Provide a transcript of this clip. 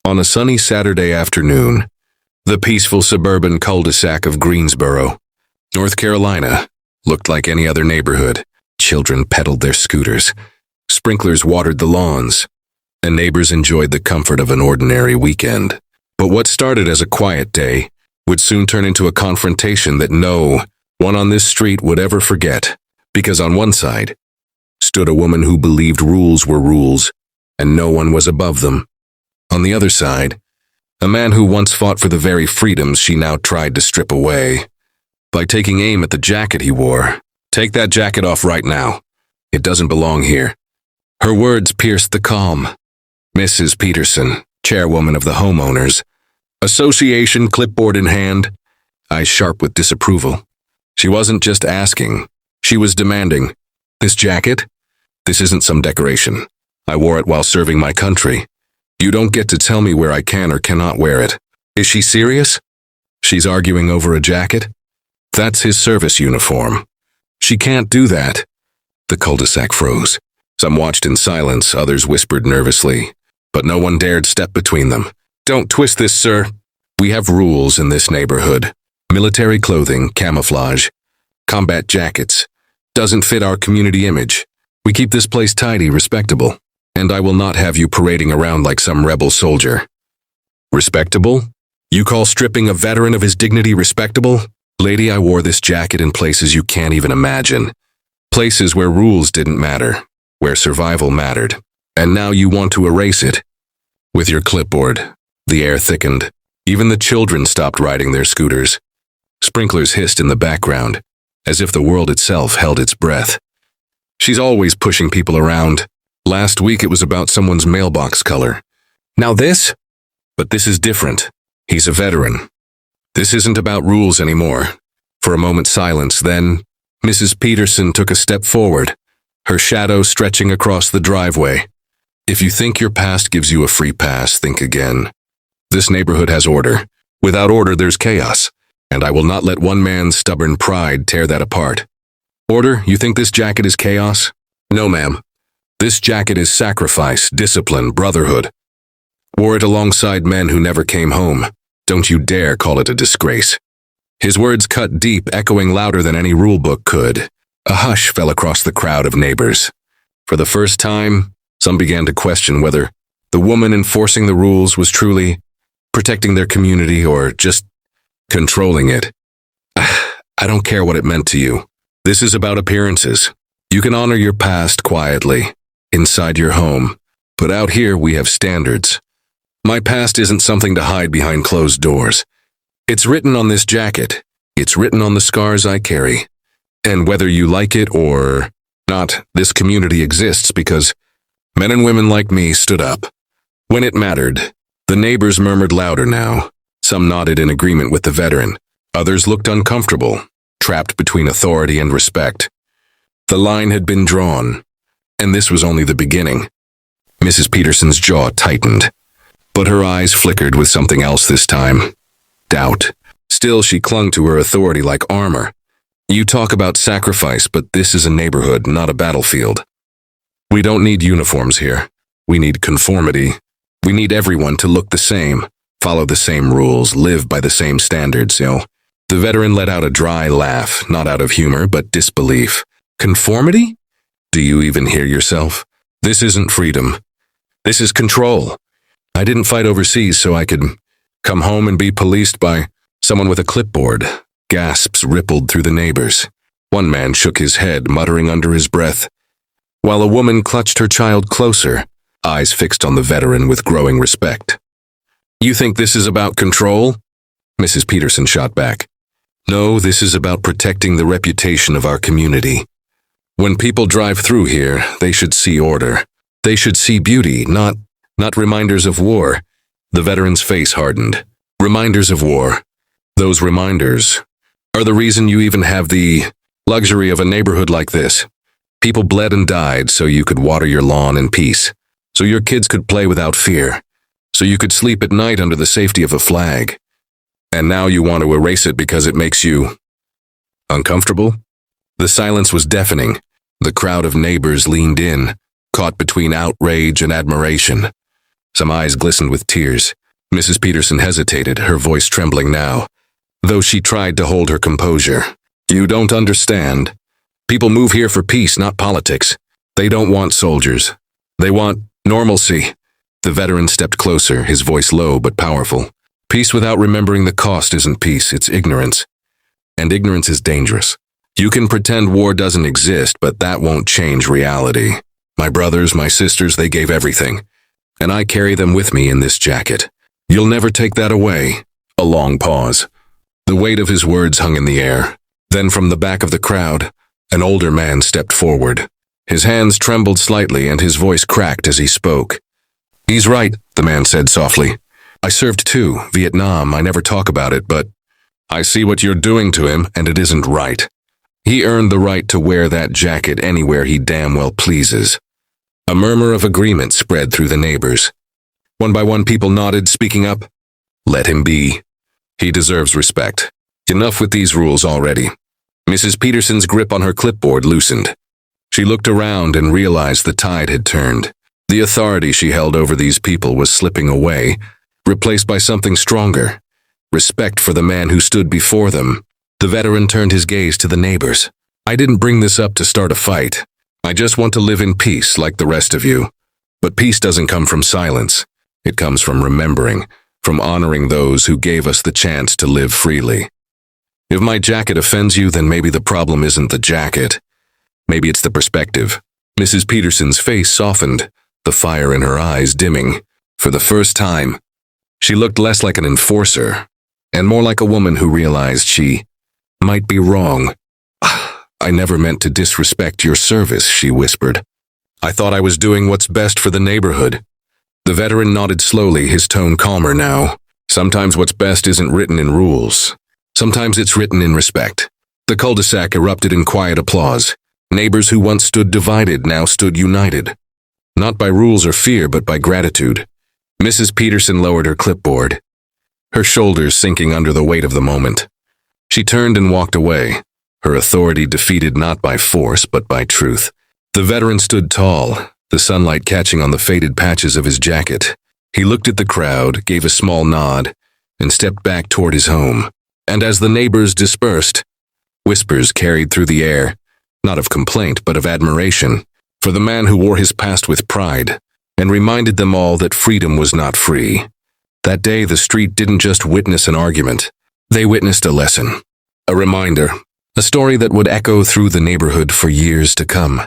On a sunny Saturday afternoon, the peaceful suburban cul-de-sac of Greensboro, North Carolina, looked like any other neighborhood. Children pedaled their scooters, sprinklers watered the lawns, and neighbors enjoyed the comfort of an ordinary weekend. But what started as a quiet day would soon turn into a confrontation that no one on this street would ever forget, because on one side stood a woman who believed rules were rules and no one was above them. On the other side, a man who once fought for the very freedoms she now tried to strip away by taking aim at the jacket he wore. "Take that jacket off right now. It doesn't belong here." Her words pierced the calm. Mrs. Peterson, chairwoman of the homeowners association, clipboard in hand, eyes sharp with disapproval. She wasn't just asking, she was demanding. "This jacket? This isn't some decoration. I wore it while serving my country. You don't get to tell me where I can or cannot wear it." Is she serious? She's arguing over a jacket? That's his service uniform. She can't do that. The cul-de-sac froze. Some watched in silence, others whispered nervously, but no one dared step between them. "Don't twist this, sir. We have rules in this neighborhood. Military clothing, camouflage, combat jackets. Doesn't fit our community image. We keep this place tidy, respectable, and I will not have you parading around like some rebel soldier." Respectable? You call stripping a veteran of his dignity respectable? Lady, I wore this jacket in places you can't even imagine. Places where rules didn't matter, where survival mattered. And now you want to erase it. With your clipboard, the air thickened. Even the children stopped riding their scooters. Sprinklers hissed in the background, as if the world itself held its breath. She's always pushing people around. Last week it was about someone's mailbox color. Now this? But this is different. He's a veteran. This isn't about rules anymore. For a moment's silence, then Mrs. Peterson took a step forward, her shadow stretching across the driveway. "If you think your past gives you a free pass, think again. This neighborhood has order. Without order, there's chaos, and I will not let one man's stubborn pride tear that apart." "Order? You think this jacket is chaos?" "No, ma'am. This jacket is sacrifice, discipline, brotherhood. Wore it alongside men who never came home. Don't you dare call it a disgrace." His words cut deep, echoing louder than any rulebook could. A hush fell across the crowd of neighbors. For the first time, some began to question whether the woman enforcing the rules was truly protecting their community or just controlling it. "I don't care what it meant to you. This is about appearances. You can honor your past quietly, inside your home, but out here we have standards. My past isn't something to hide behind closed doors. It's written on this jacket. It's written on the scars I carry. And whether you like it or not, this community exists because men and women like me stood up. When it mattered." The neighbors murmured louder now. Some nodded in agreement with the veteran. Others looked uncomfortable, trapped between authority and respect. The line had been drawn, and this was only the beginning. Mrs. Peterson's jaw tightened, but her eyes flickered with something else this time. Doubt. Still, she clung to her authority like armor. "You talk about sacrifice, but this is a neighborhood, not a battlefield. We don't need uniforms here. We need conformity. We need everyone to look the same, follow the same rules, live by the same standards, The veteran let out a dry laugh, not out of humor, but disbelief. "Conformity? Do you even hear yourself? This isn't freedom. This is control. I didn't fight overseas so I could come home and be policed by someone with a clipboard." Gasps rippled through the neighbors. One man shook his head, muttering under his breath, while a woman clutched her child closer, eyes fixed on the veteran with growing respect. "You think this is about control?" Mrs. Peterson shot back. "No, this is about protecting the reputation of our community. When people drive through here, they should see order. They should see beauty, not reminders of war." The veteran's face hardened. "Reminders of war. Those reminders are the reason you even have the luxury of a neighborhood like this. People bled and died so you could water your lawn in peace, so your kids could play without fear, so you could sleep at night under the safety of a flag. And now you want to erase it because it makes you uncomfortable?" The silence was deafening. The crowd of neighbors leaned in, caught between outrage and admiration. Some eyes glistened with tears. Mrs. Peterson hesitated, her voice trembling now, though she tried to hold her composure. You don't understand. People move here for peace, not politics. They don't want soldiers. They want normalcy. The veteran stepped closer, his voice low but powerful. Peace without remembering the cost isn't peace, it's ignorance. And ignorance is dangerous. You can pretend war doesn't exist, but that won't change reality. My brothers, my sisters, they gave everything. And I carry them with me in this jacket. You'll never take that away. A long pause. The weight of his words hung in the air. Then from the back of the crowd, an older man stepped forward. His hands trembled slightly and his voice cracked as he spoke. He's right, the man said softly. I served too, Vietnam. I never talk about it, but I see what you're doing to him, and it isn't right. He earned the right to wear that jacket anywhere he damn well pleases. A murmur of agreement spread through the neighbors. One by one people nodded, speaking up. Let him be. He deserves respect. Enough with these rules already. Mrs. Peterson's grip on her clipboard loosened. She looked around and realized the tide had turned. The authority she held over these people was slipping away, replaced by something stronger. Respect for the man who stood before them. The veteran turned his gaze to the neighbors. I didn't bring this up to start a fight. I just want to live in peace like the rest of you. But peace doesn't come from silence. It comes from remembering, from honoring those who gave us the chance to live freely. If my jacket offends you, then maybe the problem isn't the jacket. Maybe it's the perspective. Mrs. Peterson's face softened, the fire in her eyes dimming. For the first time, she looked less like an enforcer, and more like a woman who realized she might be wrong. I never meant to disrespect your service, she whispered. I thought I was doing what's best for the neighborhood. The veteran nodded slowly, his tone calmer now. Sometimes what's best isn't written in rules. Sometimes it's written in respect. The cul-de-sac erupted in quiet applause. Neighbors who once stood divided now stood united. Not by rules or fear, but by gratitude. Mrs. Peterson lowered her clipboard, her shoulders sinking under the weight of the moment. She turned and walked away, her authority defeated not by force, but by truth. The veteran stood tall, the sunlight catching on the faded patches of his jacket. He looked at the crowd, gave a small nod, and stepped back toward his home. And as the neighbors dispersed, whispers carried through the air, not of complaint, but of admiration, for the man who wore his past with pride, and reminded them all that freedom was not free. That day, the street didn't just witness an argument. They witnessed a lesson, a reminder, a story that would echo through the neighborhood for years to come.